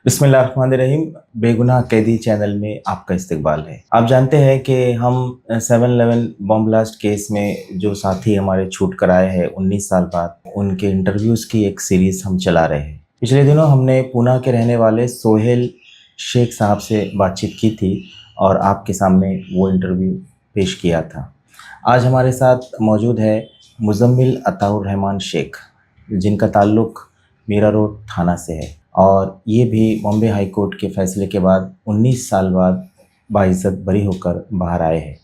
बिस्मिल्लाहिर्रहमानिर्रहीम। बेगुनाह कैदी चैनल में आपका इस्तकबाल है। आप जानते हैं कि हम 7/11 बम ब्लास्ट केस में जो साथी हमारे छूट कर आए हैं 19 साल बाद, उनके इंटरव्यूज़ की एक सीरीज़ हम चला रहे हैं। पिछले दिनों हमने पूना के रहने वाले सोहेल शेख साहब से बातचीत की थी और आपके सामने वो इंटरव्यू पेश किया था। आज हमारे साथ मौजूद है मुज़म्मिल अताउर रहमान शेख, जिनका ताल्लुक़ मीरा रोड थाना से है और ये भी बॉम्बे हाई कोर्ट के फैसले के बाद 19 साल बाद बाइज़्ज़त बरी होकर बाहर आए हैं।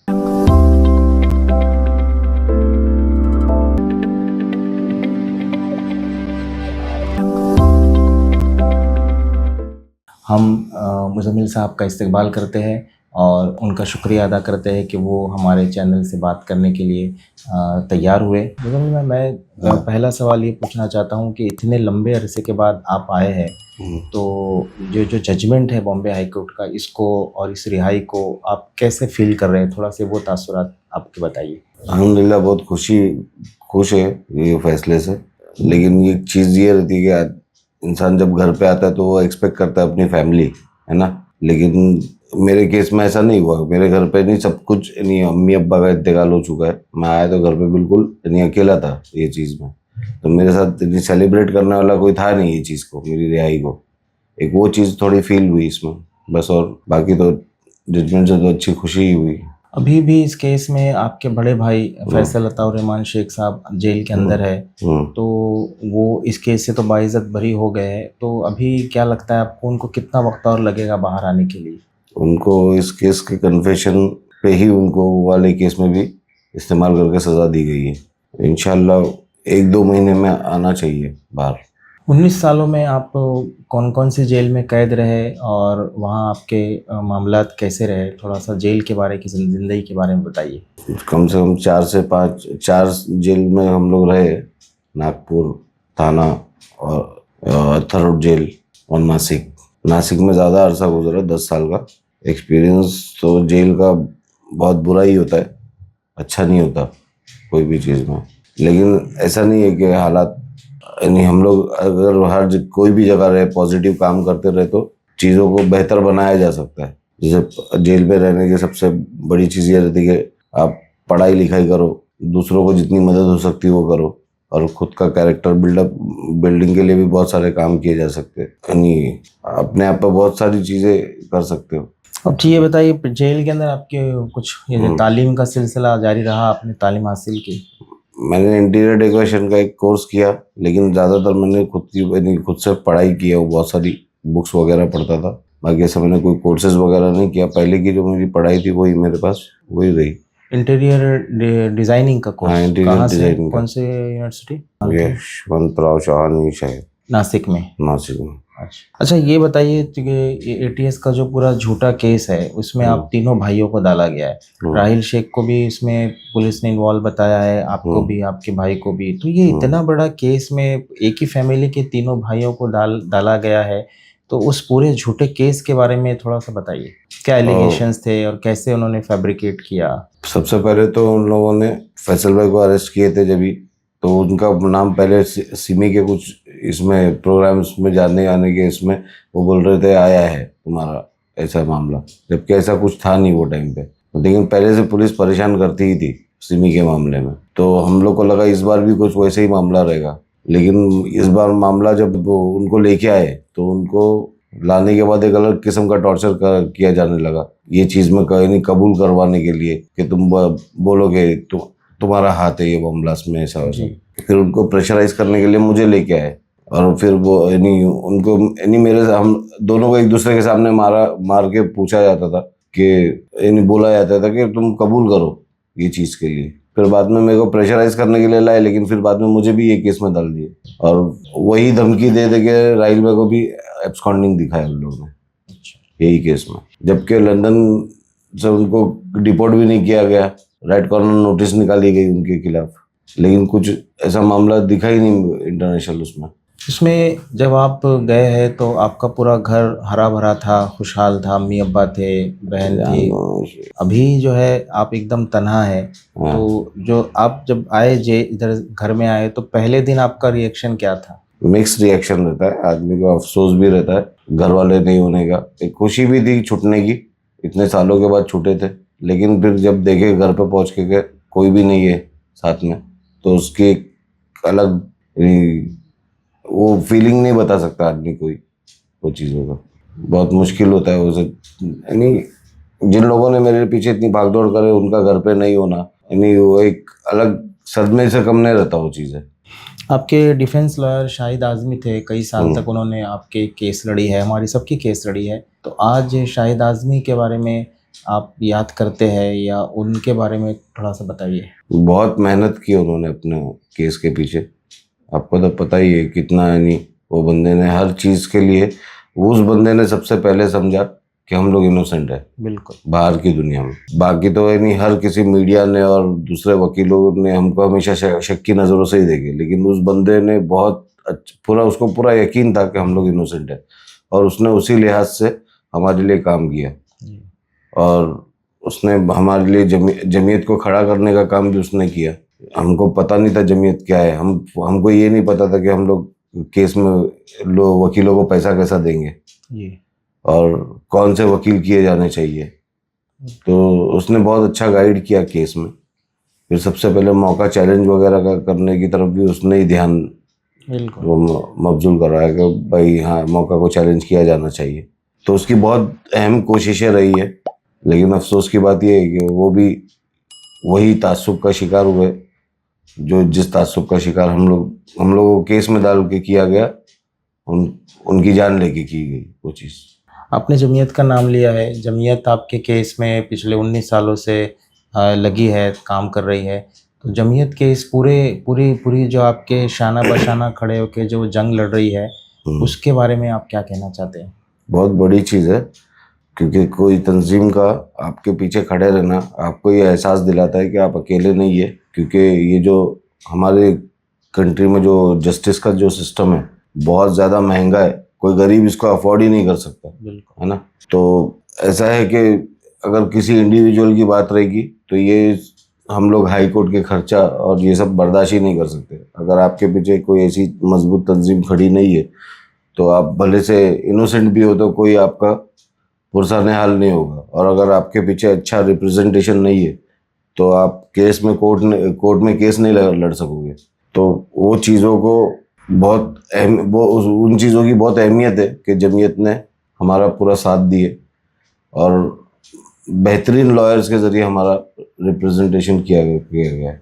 हम मुज़म्मिल साहब का इस्तकबाल करते हैं और उनका शुक्रिया अदा करते हैं कि वो हमारे चैनल से बात करने के लिए तैयार हुए। मुज़म्मिल, मैं पहला सवाल ये पूछना चाहता हूँ कि इतने लंबे अरसे के बाद आप आए हैं, तो जो जजमेंट है बॉम्बे हाई कोर्ट का, इसको और इस रिहाई को आप कैसे फील कर रहे हैं? थोड़ा से वो तासुरात आपके बताइए। अल्हम्दुलिल्लाह बहुत खुश है ये फैसले से। लेकिन ये चीज़ ये रहती है कि इंसान जब घर पे आता है तो वो एक्सपेक्ट करता है अपनी फैमिली, है ना। लेकिन मेरे केस में ऐसा नहीं हुआ। मेरे घर पे नहीं, सब कुछ नहीं, अम्मी अब्बा का इंतकाल हो चुका है। मैं आया तो घर पे बिल्कुल नहीं, अकेला था ये चीज़ में। तो मेरे साथ इतनी सेलिब्रेट करने वाला कोई था नहीं ये चीज़ को, मेरी रिहाई को। एक वो चीज़ थोड़ी फील हुई इसमें बस, और बाकी तो जजमेंट से तो अच्छी खुशी ही हुई। अभी भी इस केस में आपके बड़े भाई फैसल अताउर रहमान शेख साहब जेल के अंदर है, तो वो इस केस से तो बाइज़्ज़त बरी हो गए हैं। तो अभी क्या लगता है आपको, उनको कितना वक्त और लगेगा बाहर आने के लिए? उनको इस केस के कन्फेशन पे ही उनको वाले केस में भी इस्तेमाल करके सज़ा दी गई है। इंशाल्लाह 1-2 महीने में आना चाहिए बाहर। 19 सालों में आप कौन कौन सी जेल में कैद रहे और वहाँ आपके मामलात कैसे रहे? थोड़ा सा जेल के बारे की, ज़िंदगी के बारे में बताइए। कम से कम 4 जेल में हम लोग रहे। नागपुर थाना और अत्थर रोड जेल और नासिक में ज़्यादा अरसा गुजरा, 10 साल का एक्सपीरियंस। तो जेल का बहुत बुरा ही होता है, अच्छा नहीं होता कोई भी चीज़ में। लेकिन ऐसा नहीं है कि हालात नहीं, हम लोग अगर कोई भी जगह रहे, पॉजिटिव काम करते रहे तो चीज़ों को बेहतर बनाया जा सकता है। जैसे जेल में रहने की सबसे बड़ी चीज़ ये रहती है कि आप पढ़ाई लिखाई करो, दूसरों को जितनी मदद हो सकती है वो करो, और खुद का कैरेक्टर बिल्डिंग के लिए भी बहुत सारे काम किए जा सकते हैं। यानी अपने आप पर बहुत सारी चीज़ें कर सकते हो। अब ये बताइए, जेल के अंदर आपके कुछ ये तालीम का सिलसिला जारी रहा? आपने तालीम हासिल की? मैंने इंटीरियर डेकोरेशन का एक कोर्स किया, लेकिन ज़्यादातर मैंने खुद से पढ़ाई की है। वो बहुत सारी बुक्स वगैरह पढ़ता था। बाकी ऐसा मैंने कोई कोर्सेज वगैरह नहीं किया। पहले की जो मेरी पढ़ाई थी वही मेरे पास वही रही। इंटीरियर डिज़ाइनिंग का कोर्स? हाँ, इंटीरियर डिजाइनिंग। कौन से यूनिवर्सिटी? यशवंतराव शाहनी शायद, नासिक में। नासिक में। अच्छा, ये बताइए कि एटीएस का जो पूरा झूठा केस है, उसमें आप तीनों भाइयों को डाला गया है। राहिल शेख को भी इसमें पुलिस ने इन्वॉल्व बताया है, आपको भी, आपके भाई को भी। तो ये इतना बड़ा केस में एक ही फैमिली के तीनों भाइयों को डाला गया है, तो उस पूरे झूठे केस के बारे में थोड़ा सा बताइए। क्या एलिगेशंस थे और कैसे उन्होंने फैब्रिकेट किया? सबसे पहले तो उन लोगों ने फैसल भाई को अरेस्ट किए थे जब, तो उनका नाम पहले सिमी के कुछ इसमें प्रोग्राम्स में जाने आने के इसमें वो बोल रहे थे आया है तुम्हारा ऐसा मामला, जबकि ऐसा कुछ था नहीं वो टाइम पे। लेकिन पहले से पुलिस परेशान करती ही थी सिमी के मामले में, तो हम लोग को लगा इस बार भी कुछ वैसे ही मामला रहेगा। लेकिन इस बार मामला जब वो उनको लेके आए तो उनको लाने के बाद एक अलग किस्म का टॉर्चर किया जाने लगा, ये चीज़ में नहीं कबूल करवाने के लिए कि तुम बोलोगे तुम्हारा हाथ है ये बम ब्लास्ट में, ऐसा वैसा। फिर उनको प्रेशराइज करने के लिए मुझे लेके आए, और फिर वो उनको मेरे से, हम दोनों को एक दूसरे के सामने मार के पूछा जाता था कि बोला जाता था कि तुम कबूल करो ये चीज़ के लिए। फिर बाद में मेरे को प्रेशराइज करने के लिए लाए, लेकिन फिर बाद में मुझे भी ये केस में डाल दिए, और वही धमकी दे के राहिल भाई को भी एब्सकॉन्डिंग दिखाया उन लोगों ने यही केस में। जबकि लंदन से उनको डिपोर्ट भी नहीं किया गया, राइट कॉर्नर नोटिस निकाली गई उनके खिलाफ, लेकिन कुछ ऐसा मामला दिखा ही नहीं इंटरनेशनल उसमें। इसमें जब आप गए हैं तो आपका पूरा घर हरा भरा था, खुशहाल था, अम्मी अब्बा थे, बहन थी। अभी जो है आप एकदम तन्हा है। तो जो आप जब आए इधर घर में आए, तो पहले दिन आपका रिएक्शन क्या था? मिक्स रिएक्शन रहता है, आदमी को अफसोस भी रहता है घर वाले नहीं होने का, एक खुशी भी थी छूटने की, इतने सालों के बाद छूटे थे, लेकिन फिर जब देखे घर पे पहुंच के कोई भी नहीं है साथ में, तो उसकी एक अलग वो फीलिंग नहीं बता सकता आदमी कोई वो चीज़ों का, बहुत मुश्किल होता है उसे। यानी जिन लोगों ने मेरे पीछे इतनी भागदौड़ करे उनका घर पे नहीं होना, यानी वो एक अलग सदमे से कम नहीं रहता वो चीज़ है। आपके डिफेंस लॉयर शाहिद आज़मी थे, कई साल तक उन्होंने आपके केस लड़ी है, हमारी सबकी केस लड़ी है। तो आज शाहिद आज़मी के बारे में आप याद करते हैं या उनके बारे में थोड़ा सा बताइए। बहुत मेहनत की उन्होंने अपने केस के पीछे, आपको तो पता ही है कितना, यानी वो बंदे ने हर चीज़ के लिए, उस बंदे ने सबसे पहले समझा कि हम लोग इनोसेंट है बिल्कुल बाहर की दुनिया में। बाकी तो यानी हर किसी मीडिया ने और दूसरे वकीलों ने हमको हमेशा शक की नज़रों से ही देखे, लेकिन उस बंदे ने बहुत उसको पूरा यकीन था कि हम लोग इनोसेंट है, और उसने उसी लिहाज से हमारे लिए काम किया, और उसने हमारे लिए जमीयत को खड़ा करने का काम भी उसने किया। हमको पता नहीं था जमीयत क्या है, हमको ये नहीं पता था कि हम लोग केस में वकीलों को पैसा कैसा देंगे और कौन से वकील किए जाने चाहिए, तो उसने बहुत अच्छा गाइड किया केस में। फिर सबसे पहले मौका चैलेंज वगैरह का करने की तरफ भी उसने ही ध्यान वो मबजूल कराया कि भाई हाँ, मौका को चैलेंज किया जाना चाहिए, तो उसकी बहुत अहम कोशिशें रही है। लेकिन अफसोस की बात यह है कि वो भी वही तासुब का शिकार हुए जो जिस तासुब का शिकार हम लोगों को केस में डाल के किया गया, उनकी जान लेके की गई वो चीज़। आपने जमीयत का नाम लिया है, जमीयत आपके केस में पिछले 19 सालों से लगी है, काम कर रही है। तो जमीयत के इस पूरी जो आपके शाना बशाना खड़े होके जो जंग लड़ रही है, उसके बारे में आप क्या कहना चाहते हैं? बहुत बड़ी चीज़ है, क्योंकि कोई तंजीम का आपके पीछे खड़े रहना आपको ये एहसास दिलाता है कि आप अकेले नहीं है, क्योंकि ये जो हमारे कंट्री में जो जस्टिस का जो सिस्टम है बहुत ज़्यादा महंगा है, कोई गरीब इसको अफोर्ड ही नहीं कर सकता, है ना। तो ऐसा है कि अगर किसी इंडिविजुअल की बात रहेगी तो ये हम लोग हाई कोर्ट के खर्चा और ये सब बर्दाश्त ही नहीं कर सकते। अगर आपके पीछे कोई ऐसी मजबूत तंजीम खड़ी नहीं है तो आप भले से इनोसेंट भी हो तो कोई आपका पुरसाने हाल नहीं होगा, और अगर आपके पीछे अच्छा रिप्रेजेंटेशन नहीं है तो आप केस में कोर्ट में केस नहीं लड़ सकोगे। तो वो चीज़ों को उन चीज़ों की बहुत अहमियत है कि जमीयत ने हमारा पूरा साथ दिए और बेहतरीन लॉयर्स के ज़रिए हमारा रिप्रेजेंटेशन किया गया है।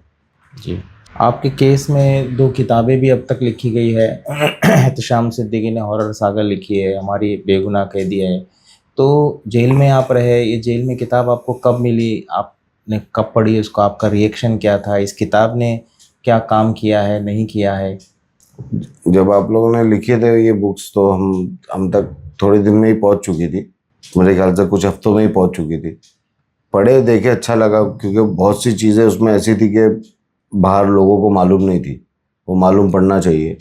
जी, आपके केस में 2 किताबें भी अब तक लिखी गई है। एहतशाम सिद्दीकी ने हॉरर सागा लिखी है, हमारी बेगुनाह कैदी है। तो जेल में आप रहे, ये जेल में किताब आपको कब मिली, आपने कब पढ़ी उसको, आपका रिएक्शन क्या था, इस किताब ने क्या काम किया है, नहीं किया है? जब आप लोगों ने लिखे थे ये बुक्स तो हम तक थोड़े दिन में ही पहुंच चुकी थी, मेरे ख्याल से कुछ हफ्तों में ही पहुंच चुकी थी। पढ़े देखे अच्छा लगा, क्योंकि बहुत सी चीज़ें उसमें ऐसी थी कि बाहर लोगों को मालूम नहीं थी, वो मालूम पड़ना चाहिए।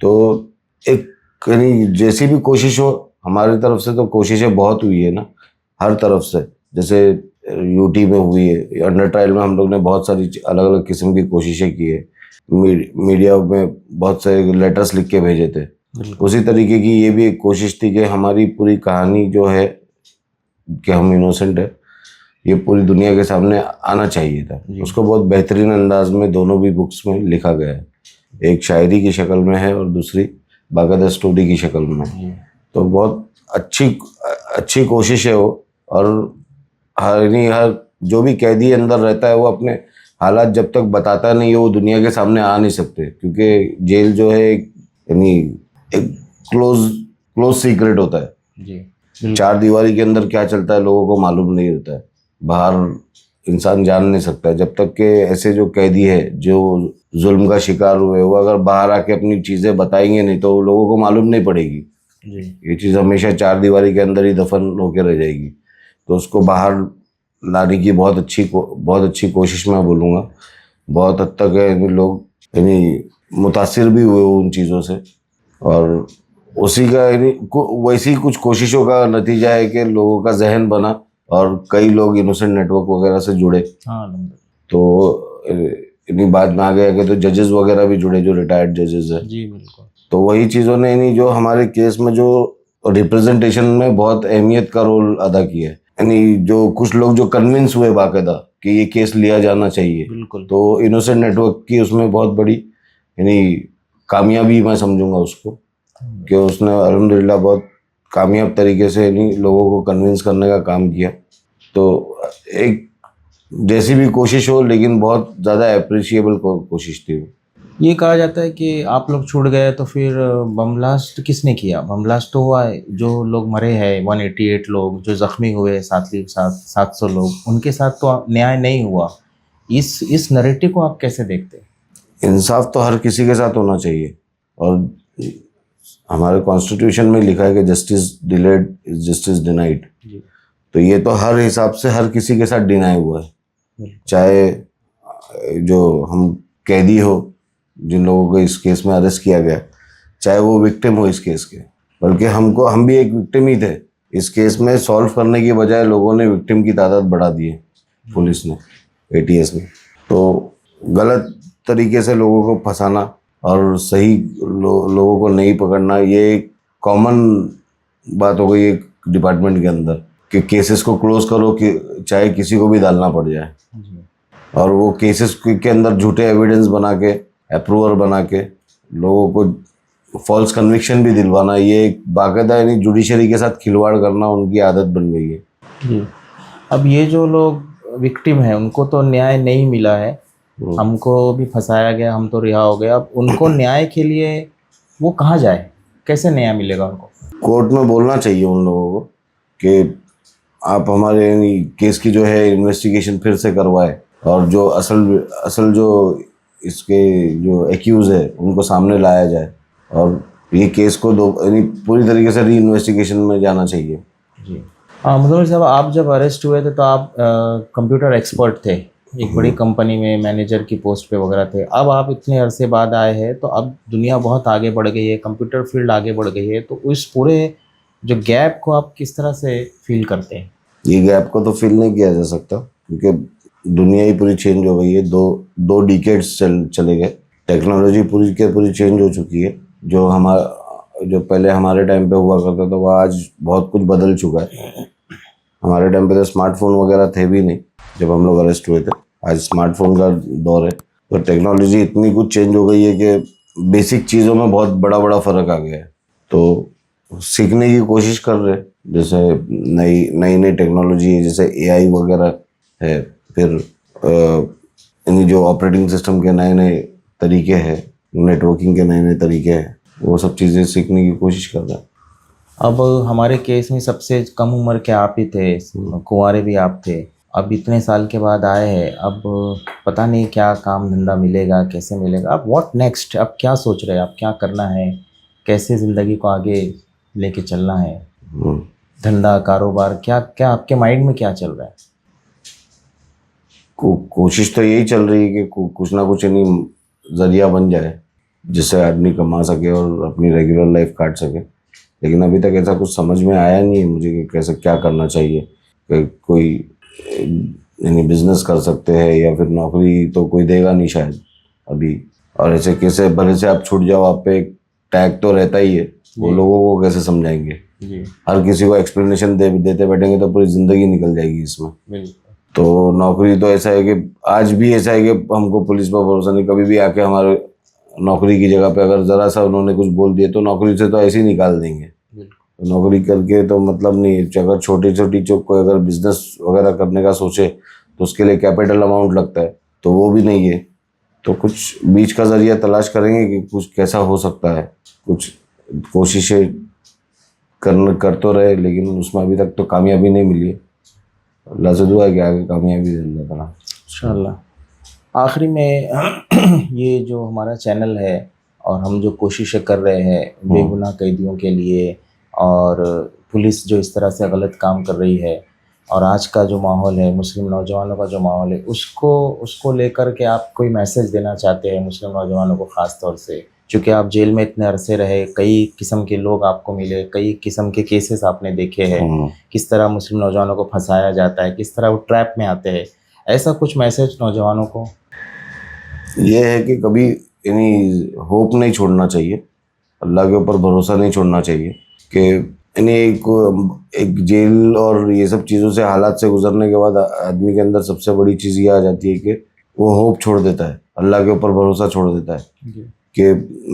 तो एक कहीं जैसी भी कोशिश हो हमारी तरफ से, तो कोशिशें बहुत हुई है ना हर तरफ से, जैसे यूटी में हुई है, अंडर ट्रायल में हम लोग ने बहुत सारी अलग अलग किस्म की कोशिशें की है, मीडिया में बहुत सारे लेटर्स लिख के भेजे थे। उसी तरीके की ये भी एक कोशिश थी कि हमारी पूरी कहानी जो है कि हम इनोसेंट है ये पूरी दुनिया के सामने आना चाहिए था। उसको बहुत बेहतरीन अंदाज में दोनों भी बुक्स में लिखा गया है, एक शायरी की शक्ल में है और दूसरी बाकायदा स्टोरी की शक्ल में है। तो बहुत अच्छी कोशिश है वो, और हर जो भी कैदी अंदर रहता है वो अपने हालात जब तक बताता नहीं है वो दुनिया के सामने आ नहीं सकते, क्योंकि जेल जो है यानी एक क्लोज सीक्रेट होता है जी। 4 दीवारी के अंदर क्या चलता है लोगों को मालूम नहीं होता है, बाहर इंसान जान नहीं सकता। जब तक के ऐसे जो कैदी है जो जुल्म का शिकार हुए वो अगर बाहर आके अपनी चीज़ें बताएंगे नहीं तो लोगों को मालूम नहीं पड़ेगी जी। ये चीज़ हमेशा 4 दीवारी के अंदर ही दफन होकर रह जाएगी। तो उसको बाहर लाने की बहुत अच्छी कोशिश मैं बोलूँगा। बहुत हद तक है लोग यानी मुतासिर भी हुए उन चीज़ों से, और उसी का यानी वैसी कुछ कोशिशों का नतीजा है कि लोगों का जहन बना और कई लोग इनोसेंट नेटवर्क वगैरह से जुड़े। तो इन्हीं बाद में आ गया कि तो जजेस वगैरह भी जुड़े जो रिटायर्ड जजेस है जी। बिल्कुल। तो वही चीज़ों ने यानी जो हमारे केस में जो रिप्रेजेंटेशन में बहुत अहमियत का रोल अदा किया है, यानी जो कुछ लोग जो कन्विंस हुए बाकायदा कि ये केस लिया जाना चाहिए, बिल्कुल। तो इनोसेंट नेटवर्क की उसमें बहुत बड़ी यानी कामयाबी मैं समझूंगा उसको, कि उसने अल्हम्दुलिल्लाह बहुत कामयाब तरीके से यानी लोगों को कन्विंस करने का काम किया। तो एक जैसी भी कोशिश हो, लेकिन बहुत ज़्यादा अप्रिशिएबल कोशिश थी वो। ये कहा जाता है कि आप लोग छूट गए तो फिर बम ब्लास्ट किसने किया? बम ब्लास्ट तो हुआ है, जो लोग मरे हैं 188 लोग, जो जख्मी हुए साथ ही साथ 700 लोग, उनके साथ तो न्याय नहीं हुआ। इस नैरेटिव को आप कैसे देखते हैं? इंसाफ तो हर किसी के साथ होना चाहिए, और हमारे कॉन्स्टिट्यूशन में लिखा है कि justice delayed is justice denied. जी। तो ये तो हर हिसाब से हर किसी के साथ डिनाई हुआ है, बिल्कुल। चाहे जो हम कैदी हो जिन लोगों को इस केस में अरेस्ट किया गया, चाहे वो विक्टिम हो इस केस के, बल्कि हम भी एक विक्टिम ही थे। इस केस में सॉल्व करने की बजाय लोगों ने विक्टिम की तादाद बढ़ा दी है, पुलिस ने, एटीएस ने। तो गलत तरीके से लोगों को फंसाना और सही लोगों को नहीं पकड़ना, ये एक कॉमन बात हो गई एक डिपार्टमेंट के अंदर, कि केसेस को क्लोज करो कि चाहे किसी को भी डालना पड़ जाए। जी। और वो केसेस के अंदर झूठे एविडेंस बना के, अप्रूवर बना के लोगों को फॉल्स कन्विक्शन भी दिलवाना, ये एक बाकायदा यानी जुडिशरी के साथ खिलवाड़ करना उनकी आदत बन गई है। जी। अब ये जो लोग विक्टिम हैं उनको तो न्याय नहीं मिला है, हमको भी फंसाया गया, हम तो रिहा हो गए। अब उनको न्याय के लिए वो कहाँ जाए, कैसे न्याय मिलेगा उनको? कोर्ट में बोलना चाहिए उन लोगों को कि आप हमारे यानी केस की जो है इन्वेस्टिगेशन फिर से करवाए, और जो असल जो इसके जो एक्यूज है उनको सामने लाया जाए, और ये केस को दो यानी पूरी तरीके से री इन्वेस्टिगेशन में जाना चाहिए। जी। हाँ, मुजम्मिल साहब, आप जब अरेस्ट हुए थे तो आप कंप्यूटर एक्सपर्ट थे, एक बड़ी कंपनी में मैनेजर की पोस्ट पे वगैरह थे। अब आप इतने अरसे बाद आए हैं तो अब दुनिया बहुत आगे बढ़ गई है, कंप्यूटर फील्ड आगे बढ़ गई है, तो उस पूरे जो गैप को आप किस तरह से फील करते हैं? ये गैप को तो फिल नहीं किया जा सकता, क्योंकि दुनिया ही पूरी चेंज हो गई है। दो डिकेड्स चले गए, टेक्नोलॉजी पूरी के पूरी चेंज हो चुकी है। जो पहले हमारे टाइम पे हुआ करता था वो आज बहुत कुछ बदल चुका है। हमारे टाइम पे तो स्मार्टफोन वगैरह थे भी नहीं जब हम लोग अरेस्ट हुए थे, आज स्मार्टफोन का दौर है। तो टेक्नोलॉजी इतनी कुछ चेंज हो गई है कि बेसिक चीज़ों में बहुत बड़ा बड़ा फ़र्क आ गया है। तो सीखने की कोशिश कर रहे हैं, जैसे नई नई टेक्नोलॉजी है, जैसे एआई वगैरह है, फिर यानी जो ऑपरेटिंग सिस्टम के नए नए तरीके हैं, नेटवर्किंग के नए नए तरीके हैं, वो सब चीज़ें सीखने की कोशिश कर रहे हैं। अब हमारे केस में सबसे कम उम्र के आप ही थे, कुंवारे भी आप थे। अब इतने साल के बाद आए हैं, अब पता नहीं क्या काम धंधा मिलेगा, कैसे मिलेगा। अब व्हाट नेक्स्ट, अब क्या सोच रहे हैं, अब क्या करना है, कैसे ज़िंदगी को आगे लेके चलना है? धंधा कारोबार क्या क्या आपके माइंड में क्या चल रहा है? कोशिश तो यही चल रही है कि कुछ ना कुछ यानी जरिया बन जाए जिससे आदमी कमा सके और अपनी रेगुलर लाइफ काट सके। लेकिन अभी तक ऐसा कुछ समझ में आया नहीं है मुझे कि कैसे क्या करना चाहिए। कोई यानी बिजनेस कर सकते हैं या फिर नौकरी तो कोई देगा नहीं शायद अभी। और ऐसे कैसे भले से आप छूट जाओ, आप पे एक टैग तो रहता ही है, वो लोगों को कैसे समझाएंगे? जी। हर किसी को एक्सप्लेनेशन देते बैठेंगे तो पूरी ज़िंदगी निकल जाएगी इसमें। बिल्कुल। तो नौकरी तो ऐसा है कि आज भी ऐसा है कि हमको पुलिस पर भरोसा नहीं। कभी भी आके हमारे नौकरी की जगह पे अगर ज़रा सा उन्होंने कुछ बोल दिया तो नौकरी से तो ऐसे ही निकाल देंगे। तो नौकरी करके तो मतलब नहीं है। अगर छोटी छोटी चौक कोई अगर बिजनेस वगैरह करने का सोचे तो उसके लिए कैपिटल अमाउंट लगता है, तो वो भी नहीं है। तो कुछ बीच का ज़रिया तलाश करेंगे कि कुछ कैसा हो सकता है। कुछ कोशिशें कर तो रहे, लेकिन उसमें अभी तक तो कामयाबी नहीं मिली है। अल्लाह से दुआ है कि आगे कामयाबी अल्लाह ताला इंशाल्लाह। आखिरी में ये जो हमारा चैनल है और हम जो कोशिशें कर रहे हैं बेगुनाह कैदियों के लिए, और पुलिस जो इस तरह से गलत काम कर रही है, और आज का जो माहौल है, मुस्लिम नौजवानों का जो माहौल है, उसको लेकर के आप कोई मैसेज देना चाहते हैं मुस्लिम नौजवानों को? ख़ास तौर से चूँकि आप जेल में इतने अरसे रहे, कई किस्म के लोग आपको मिले, कई किस्म के केसेस आपने देखे हैं, किस तरह मुस्लिम नौजवानों को फंसाया जाता है, किस तरह वो ट्रैप में आते हैं। ऐसा कुछ मैसेज नौजवानों को? ये है कि कभी यानी होप नहीं छोड़ना चाहिए, अल्लाह के ऊपर भरोसा नहीं छोड़ना चाहिए कि यानी एक जेल और ये सब चीज़ों से हालात से गुजरने के बाद आदमी के अंदर सबसे बड़ी चीज़ ये आ जाती है कि वो होप छोड़ देता है, अल्लाह के ऊपर भरोसा छोड़ देता है कि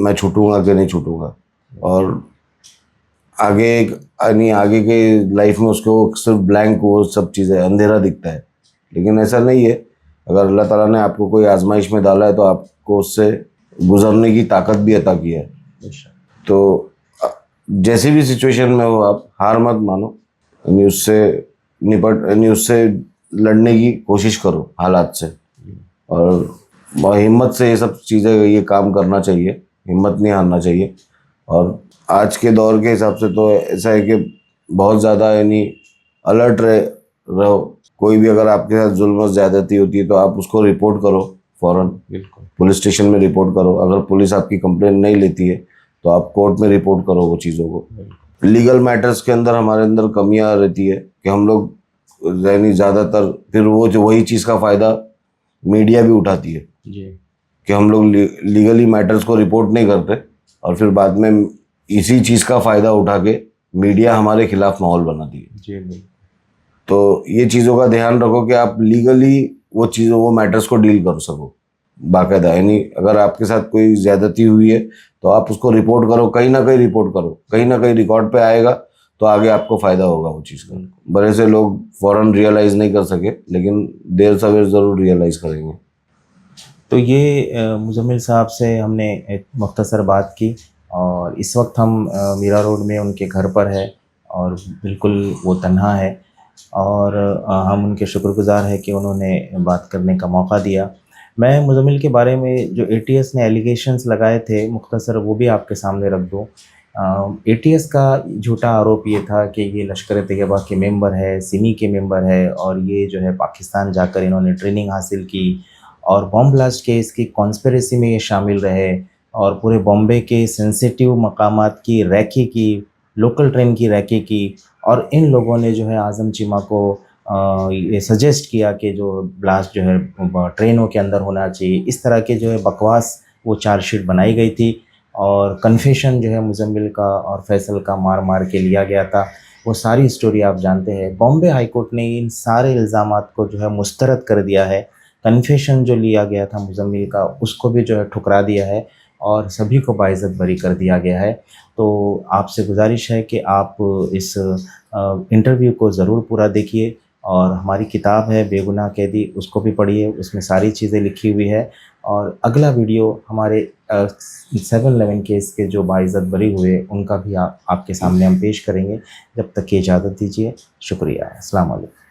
मैं छूटूंगा कि नहीं छूटूंगा। और आगे यानी आगे के लाइफ में उसको सिर्फ ब्लैंक वो सब चीज़ें अंधेरा दिखता है, लेकिन ऐसा नहीं है। अगर अल्लाह ताला ने आपको कोई आजमाइश में डाला है तो आपको उससे गुजरने की ताकत भी अता की है। तो जैसी भी सिचुएशन में हो आप हार मत मानो, यानी उससे लड़ने की कोशिश करो हालात से, और हिम्मत से ये सब चीज़ें ये काम करना चाहिए, हिम्मत नहीं हारना चाहिए। और आज के दौर के हिसाब से तो ऐसा है कि बहुत ज़्यादा यानी अलर्ट रहो। कोई भी अगर आपके साथ जुल्म ज़्यादती होती है तो आप उसको रिपोर्ट करो फ़ौरन, बिल्कुल पुलिस स्टेशन में रिपोर्ट करो। अगर पुलिस आपकी कंप्लेंट नहीं लेती है तो आप कोर्ट में रिपोर्ट करो वो चीज़ों को। लीगल मैटर्स के अंदर हमारे अंदर कमियां रहती है कि हम लोग यानी ज़्यादातर फिर वो जो वही चीज़ का फ़ायदा मीडिया भी उठाती है जी, कि हम लोग लीगली मैटर्स को रिपोर्ट नहीं करते और फिर बाद में इसी चीज़ का फ़ायदा उठा के मीडिया हमारे खिलाफ माहौल बनाती है जी। तो ये चीज़ों का ध्यान रखो कि आप लीगली वो मैटर्स को डील कर सको बाकायदा। यानी अगर आपके साथ कोई ज़्यादती हुई है तो आप उसको रिपोर्ट करो, कहीं ना कहीं रिपोर्ट करो, कहीं ना कहीं रिकॉर्ड पे आएगा तो आगे आपको फ़ायदा होगा वो चीज़ का। बड़े से लोग फ़ौरन रियलाइज़ नहीं कर सके, लेकिन देर सवेर ज़रूर रियलाइज़ करेंगे। तो ये मुजम्मिल साहब से हमने एक मुख्तसर बात की, और इस वक्त हम मीरा रोड में उनके घर पर है और बिल्कुल वो तन्हा है, और हम उनके शुक्रगुज़ार हैं कि उन्होंने बात करने का मौका दिया। मैं मुजम्मिल के बारे में जो एटीएस ने एलिगेशंस लगाए थे मुख्तसर वो भी आपके सामने रख दूँ। एटीएस का झूठा आरोप ये था कि ये लश्कर तैयबा के मेंबर है, सिमी के मेंबर है, और ये जो है पाकिस्तान जाकर इन्होंने ट्रेनिंग हासिल की और बॉम्ब ब्लास्ट केस की कॉन्स्पिरेसी में ये शामिल रहे, और पूरे बॉम्बे के सेंसिटिव मकामात की रैकी की, लोकल ट्रेन की रैकी की, और इन लोगों ने जो है आज़म चीमा को ये सजेस्ट किया कि जो ब्लास्ट जो है ट्रेनों के अंदर होना चाहिए। इस तरह के जो है बकवास वो चार्जशीट बनाई गई थी, और कन्फेशन जो है मुजम्मिल का और फैसल का मार मार के लिया गया था। वो सारी स्टोरी आप जानते हैं। बॉम्बे हाई कोर्ट ने इन सारे इल्ज़ामात को जो है मुस्तरद कर दिया है। कन्फेशन जो लिया गया था मुजम्मिल का उसको भी जो है ठुकरा दिया है, और सभी को बाइज़्ज़त बरी कर दिया गया है। तो आपसे गुजारिश है कि आप इस इंटरव्यू को ज़रूर पूरा देखिए, और हमारी किताब है बेगुनाह कैदी, उसको भी पढ़िए, उसमें सारी चीज़ें लिखी हुई है। और अगला वीडियो हमारे 7/11 केस के जो बाइज़्ज़त बरी हुए उनका भी आपके सामने हम पेश करेंगे। जब तक की इजाज़त दीजिए, शुक्रिया, अस्सलाम वालेकुम।